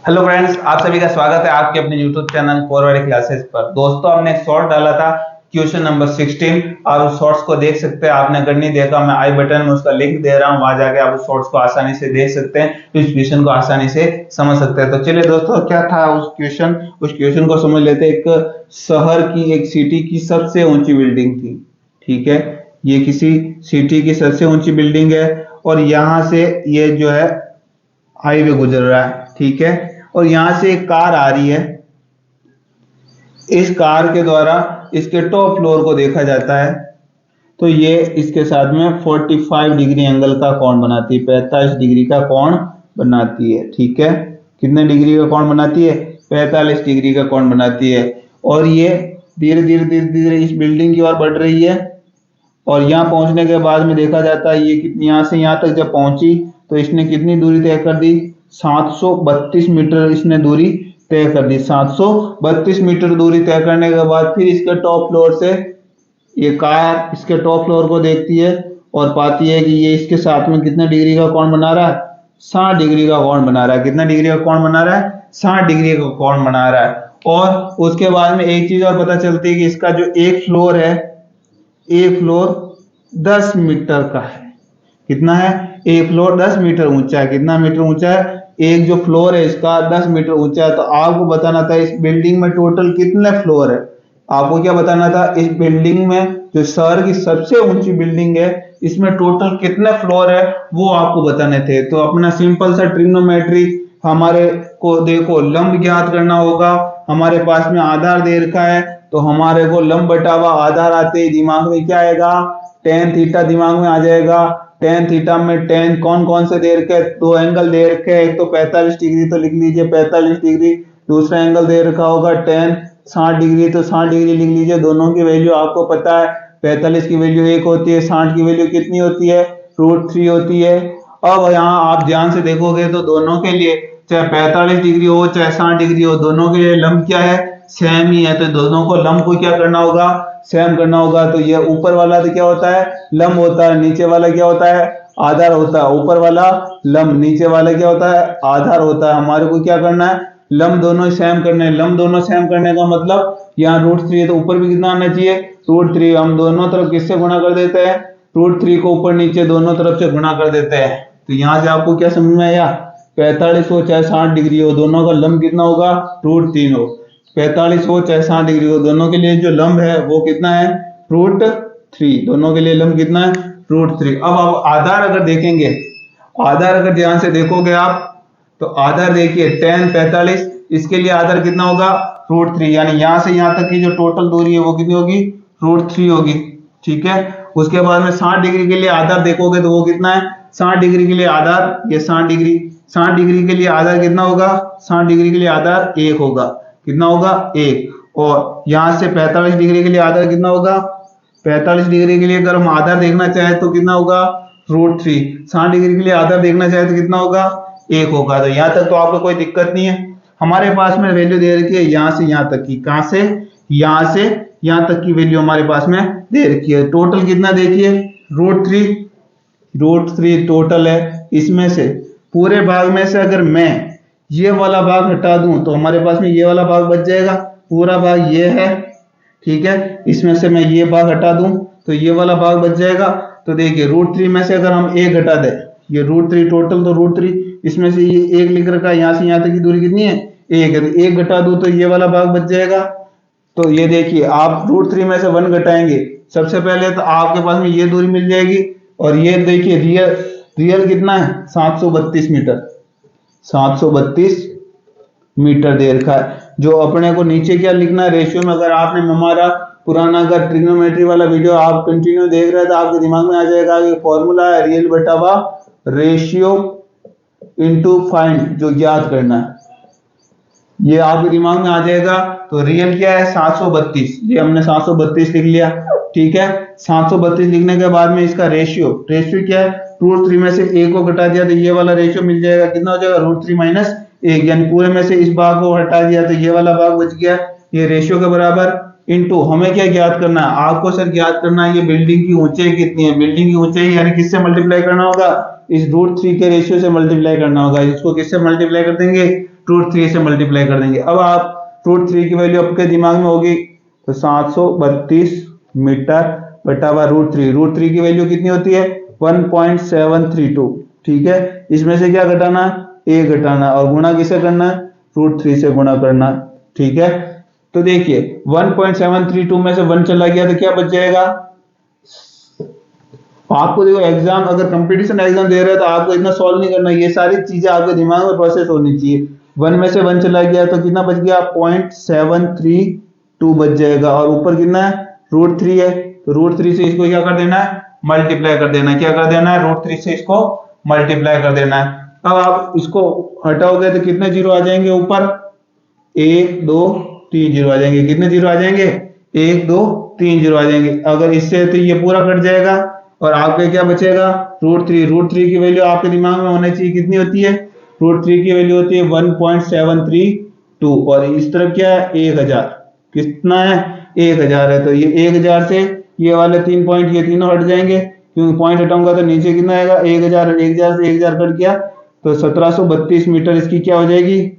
Hello friends, आप सभी का स्वागत है आपके अपने यूट्यूब चैनल फॉरवर्ड क्लासेस पर। दोस्तों, हमने एक शॉर्ट डाला था क्वेश्चन नंबर 16 और उस शॉर्ट्स को देख सकते हैं। आपने अगर नहीं देखा, मैं आई बटन में उसका लिंक दे रहा हूं, वहां जाके आप उस शॉर्ट्स को आसानी से देख सकते हैं, इस क्वेश्चन को आसानी से समझ सकते हैं। तो चलिए दोस्तों, क्या था उस क्वेश्चन को समझ लेते हैं। एक शहर की, एक सिटी की सबसे ऊंची बिल्डिंग थी। ठीक है, ये किसी सिटी की सबसे ऊंची बिल्डिंग है और यहाँ से ये जो है हाईवे गुजर रहा है। ठीक है, और यहां से एक कार आ रही है। इस कार के द्वारा इसके टॉप फ्लोर को देखा जाता है, तो ये इसके साथ में 45 डिग्री एंगल का कोण बनाती है, 45 डिग्री का कोण बनाती है। ठीक है, कितने डिग्री का कोण बनाती है? 45 डिग्री का कोण बनाती है। और ये धीरे धीरे धीरे धीरे इस बिल्डिंग की ओर बढ़ रही है और यहाँ पहुंचने के बाद में देखा जाता है ये कितनी, यहाँ से यहाँ तक जब पहुंची तो इसने कितनी दूरी तय कर दी? 732 मीटर इसने दूरी तय कर दी। 732 मीटर दूरी तय करने के बाद फिर इसके टॉप फ्लोर से ये कार इसके टॉप फ्लोर को देखती है और पाती है कि ये इसके साथ में कितने डिग्री का कोण बना रहा है? 60 डिग्री का कोण बना रहा है। कितना डिग्री का कोण बना रहा है? 60 डिग्री का कोण बना रहा है। और उसके बाद में एक चीज और पता चलती है कि इसका जो एक फ्लोर है, एक फ्लोर 10 मीटर का है। कितना है? एक फ्लोर 10 मीटर ऊंचा है। कितना मीटर ऊंचा है? एक जो फ्लोर है इसका 10 मीटर ऊंचा है। तो आपको बताना था इस बिल्डिंग में टोटल कितने फ्लोर है। आपको क्या बताना था? इस बिल्डिंग में, जो शहर की सबसे ऊंची बिल्डिंग है, इसमें टोटल कितने फ्लोर है वो आपको बताने थे। तो अपना सिंपल सा ट्रिग्नोमेट्री हमारे को देखो, लंब ज्ञात करना होगा। हमारे पास में आधार दे रखा है तो हमारे को लंब बटा हुआ आधार आते ही दिमाग में क्या आएगा? टेन थीटा दिमाग में आ जाएगा। टेन थीटा में टेन कौन कौन से दे रखे? दो एंगल दे रखे हैं, एक तो 45 डिग्री, तो लिख लीजिए 45 डिग्री। दूसरा एंगल दे रखा होगा टेन 60 डिग्री, तो 60 डिग्री लिख लीजिए। दोनों की वैल्यू आपको पता है, 45 की वैल्यू 1 होती है, 60 की वैल्यू कितनी होती है? √3 होती है। अब यहाँ आप ध्यान से देखोगे तो दोनों के लिए, चाहे 45 डिग्री हो चाहे 60 डिग्री हो, दोनों के लिए लंब क्या है? सेम ही है। तो दोनों को लंब को क्या करना होगा? सेम करना होगा। तो ये ऊपर वाला तो क्या होता है? लंब होता है। नीचे वाला क्या होता है? आधार होता है। ऊपर वाला लंब, नीचे वाला क्या होता है? आधार होता है। हमारे को क्या करना है? लंब दोनों सेम करने हैं। लंब दोनों सेम करने का मतलब यहाँ √3 है तो ऊपर भी कितना आना चाहिए? √3। हम दोनों तरफ किससे गुणा कर देते हैं? √3 को ऊपर नीचे दोनों तरफ से गुणा कर देते हैं। तो यहाँ से आपको क्या समझ में आया? 45 हो चाहे 60 डिग्री हो, दोनों का लंब कितना होगा? √3 हो। 45 हो चाहे 60 डिग्री हो, दोनों के लिए जो लंब है वो कितना है? √3। दोनों के लिए लंब कितना है? √3। अब आप आधार अगर देखेंगे, आधार अगर ध्यान से देखोगे आप, तो आधार देखिए टेन 45, इसके लिए आधार कितना होगा? √3। यानी यहां से यहां तक की जो टोटल दूरी है वो कितनी होगी? √3 होगी। ठीक है, उसके बाद में 60 डिग्री के लिए आधार देखोगे तो वो कितना है? 60 डिग्री के लिए आधार, ये 60 डिग्री, 60 डिग्री के लिए आधार कितना होगा? 60 डिग्री के लिए आधार 1 होगा। कितना होगा? 1। और यहां से 45 डिग्री के लिए आधार कितना होगा? 45 डिग्री के लिए अगर हम आधार देखना चाहे तो कितना होगा? √3। 60 डिग्री के लिए आधार देखना चाहे तो कितना होगा? 1 होगा। तो यहां तक तो आपको कोई दिक्कत नहीं है। हमारे पास में वैल्यू दे रखी है यहां से यहां तक की। कहां से? यहां से यहां तक की वैल्यू हमारे पास में दे रखी है। टोटल कितना देखिए? √3। √3 टोटल है। इसमें से पूरे भाग में से अगर मैं ये वाला भाग हटा दूं तो हमारे पास में ये वाला भाग बच जाएगा। पूरा भाग ये है। ठीक है, इसमें से मैं ये भाग हटा दूं तो ये वाला भाग बच जाएगा। तो देखिए √3 में से अगर हम 1 घटा दें, ये √3 टोटल, तो √3 इसमें से ये 1 लिख रखा है, यहां से यहां तक की दूरी कितनी है? 1 है। तो 1 घटा दूं तो ये वाला भाग बच जाएगा। तो ये देखिए, आप √3 में से 1 घटाएंगे, सबसे पहले तो आपके पास में ये दूरी मिल जाएगी। और ये देखिए रियल, रियल कितना है? 732 मीटर। 732 मीटर दे रखा है। जो अपने को नीचे क्या लिखना है रेशियो में, अगर आपने हमारा पुराना अगर ट्रिग्नोमेट्री वाला वीडियो आप कंटिन्यू देख रहे हैं तो आपके दिमाग में आ जाएगा कि फॉर्मूला है रियल बटा हुआ रेशियो इनटू फाइंड, जो ज्ञात करना है, ये आपके दिमाग में आ जाएगा। तो रियल क्या है? 732। ये हमने 732 लिख लिया। ठीक है, 732 लिखने के बाद में इसका रेशियो, रेशियो क्या है? √3 में से 1 को घटा दिया तो ये वाला रेशियो मिल जाएगा। कितना हो जाएगा? √3 माइनस 1, यानी पूरे में से इस भाग को हटा दिया तो ये वाला भाग बच गया। ये रेशियो के बराबर इनटू हमें क्या ज्ञात करना है? आपको सर ज्ञात करना है ये बिल्डिंग की ऊंचाई कितनी है। बिल्डिंग की ऊंचाई यानी किससे मल्टीप्लाई करना होगा? इस √3 के रेशियो से मल्टीप्लाई करना होगा। इसको किससे मल्टीप्लाई कर देंगे? रूट 3 से मल्टीप्लाई कर देंगे। अब आप रूट 3 की वैल्यू आपके दिमाग में होगी, तो 732 मीटर बटा हुआ रूट 3 की वैल्यू कितनी होती है 1.732। ठीक है, इसमें से क्या घटाना, a घटाना, और गुणा किसे करना है, रूट 3 से गुणा करना। ठीक है, तो देखिए 1.732 में से 1 चला गया तो क्या बच जाएगा। आपको देखो एग्जाम, अगर कंपटीशन एग्जाम दे रहे हो तो आपको इतना सॉल्व नहीं करना, ये सारी चीजें आपके दिमाग में प्रोसेस होनी चाहिए। 1 में से 1 चला गया तो कितना बच गया 0.732 बच जाएगा, और ऊपर कितना है रूट 3 है, तो रूट 3 से इसको क्या कर देना है, मल्टीप्लाई कर देना है। क्या कर देना है, रूट 3 से इसको मल्टीप्लाई कर देना है। अब आप इसको हटाओगे तो कितने जीरो आ जाएंगे ऊपर, 1 2 3 जीरो आ जाएंगे। कितने जीरो आ जाएंगे, 1 2 3 जीरो आ जाएंगे। अगर इससे तो ये पूरा कट जाएगा और आपके क्या बचेगा रूट 3 की वैल्यू आपके दिमाग में होना चाहिए, कितनी होती है, रूट 3 की वैल्यू होती है 1.732, और इस तरफ क्या है 1000, कितना है 1000 है, तो ये 1000 से ये वाले 3 पॉइंट ये तीनों हट जाएंगे, क्योंकि पॉइंट हटाऊंगा तो नीचे कितना आएगा 1000, 1000 से 1000 कट गया तो 1732 मीटर इसकी क्या हो जाएगी,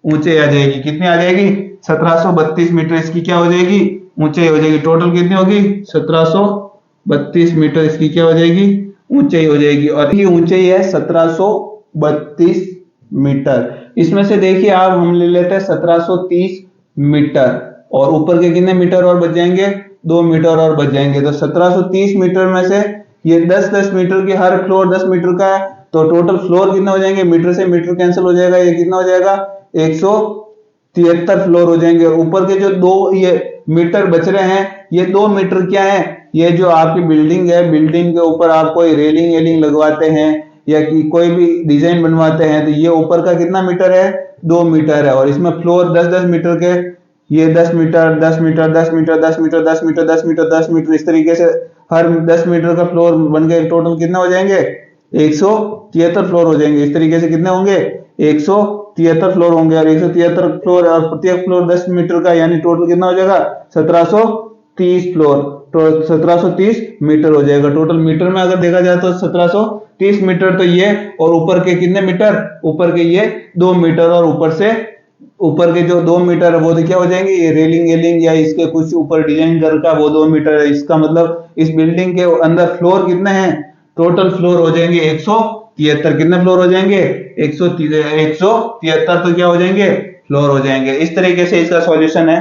ऊंचाई आ जाएगी। कितनी आ जाएगी 1732 मीटर इसकी क्या हो जाएगी, ऊंचाई हो जाएगी। टोटल कितनी होगी 1732 मीटर इसकी क्या हो जाएगी, ऊंचाई हो जाएगी, और ये ऊंचाई है 1732 मीटर। इसमें से देखिए आप हम ले लेते हैं 1730 मीटर, और ऊपर के कितने मीटर और बच जाएंगे, 2 मीटर और बच जाएंगे। तो 1730 मीटर में से ये 10-10 मीटर की हर फ्लोर 10 मीटर का है, तो टोटल फ्लोर कितना हो जाएंगे, मीटर से मीटर कैंसिल हो जाएगा, ये कितना हो जाएगा 173 फ्लोर हो जाएंगे। और ऊपर के जो 2 ये मीटर बच रहे हैं, ये 2 मीटर क्या है, ये जो आपकी बिल्डिंग है, बिल्डिंग के ऊपर आप कोई रेलिंग वेलिंग लगवाते हैं या कि कोई भी डिजाइन बनवाते हैं, तो ये ऊपर का कितना मीटर है 2 मीटर है। और इसमें फ्लोर 10-10 मीटर के, ये 10 metre 10 metre 10 metre 10 metre 10 metre 10 metre 10 metre, इस तरीके से हर 10 मीटर का फ्लोर बन गए। टोटल कितना हो जाएंगे 173 फ्लोर हो जाएंगे। इस तरीके से कितने होंगे 173 फ्लोर होंगे, और 173 फ्लोर और प्रत्येक फ्लोर 10 मीटर का, यानी टोटल कितना हो जाएगा 1730 फ्लोर, तो 1730 मीटर हो जाएगा। टोटल मीटर में अगर देखा जाए तो 1730 मीटर, तो ये और ऊपर के कितने मीटर, ऊपर के ये 2 मीटर, और ऊपर के जो 2 मीटर है वो तो क्या हो जाएंगे, ये रेलिंग वेलिंग या इसके कुछ ऊपर डिजाइन कर का वो 2 मीटर है। इसका मतलब इस बिल्डिंग के अंदर फ्लोर कितने हैं, टोटल फ्लोर हो जाएंगे 173। कितने फ्लोर हो जाएंगे 173, तो क्या हो जाएंगे फ्लोर हो जाएंगे। इस तरीके से इसका सॉल्यूशन है।